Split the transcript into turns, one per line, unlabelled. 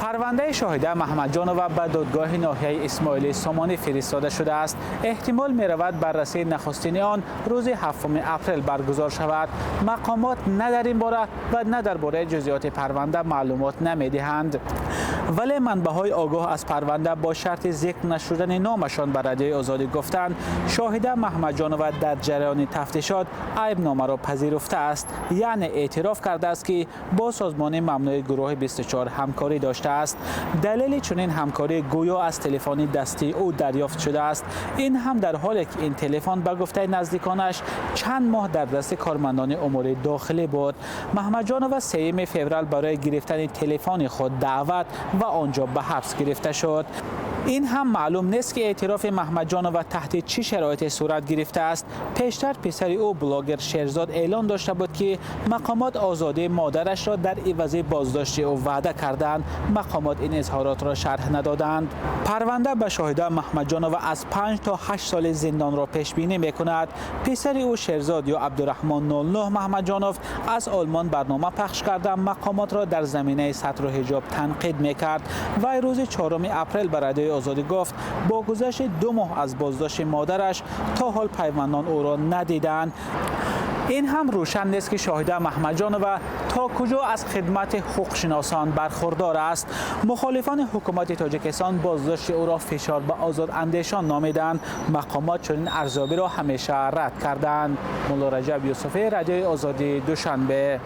پرونده شاهده محمد جانو به دادگاه ناحیه اسماعیلی سامانی فرستاده شده است. احتمال می رود بررسی نخستین آن روز 7 اپریل برگزار شود. مقامات نه در این باره و نه درباره جزئیات پرونده معلومات نمی دهند. ولی منبع‌های آگاه از پرونده با شرط ذکر نشدن نامشان به رادیوی آزادی گفتند شاهده محمد جانو در جریان تفتیشات عیب‌نامه را پذیرفته است، یعنی اعتراف کرده است که با سازمان ممنوع گروه 24 همکاری داشته است. دلیل چنین همکاری گویا از تلفن دستی او دریافت شده است. این هم در حالی که این تلفن به گفته نزدیکانش چند ماه در دست کارمندان امور داخلی بود. محمد جانو 3 فوریه برای گرفتن تلفن خود دعوت و آنجا به حبس گرفته شد. این هم معلوم نیست که اعتراف محمد جانو تحت چه شرایطی صورت گرفته است. پیشتر پسر او بلاگر شیرزاد اعلان داشته بود که مقامات آزادی مادرش را در عوض بازداشت او وعده کردند. مقامات این اظهارات را شرح ندادند. پرونده به شاهده محمد جانو از 5 تا 8 سال زندان را پیش بینی می‌کند. پسر او شیرزاد یا عبدالرحمن 09 محمد جانو از آلمان برنامه پخش کرده مقامات را در زمینه ستر و حجاب تنقید می‌کرد و روز 4 اپریل برای آزادی گفت با گذشت 2 ماه از بازداشت مادرش تا حال پیوندان او را ندیدند. این هم روشن نیست که شاهده محمد جانو تا کجا از خدمت حقوقشناسان برخوردار است. مخالفان حکومت تاجیکستان بازداشت او را فشار به آزاد اندیشان نامیدند. مقامات چنین ارزیابی را همیشه رد کردند. مولا رجب یوسفی، رادیوی آزادی، دوشنبه.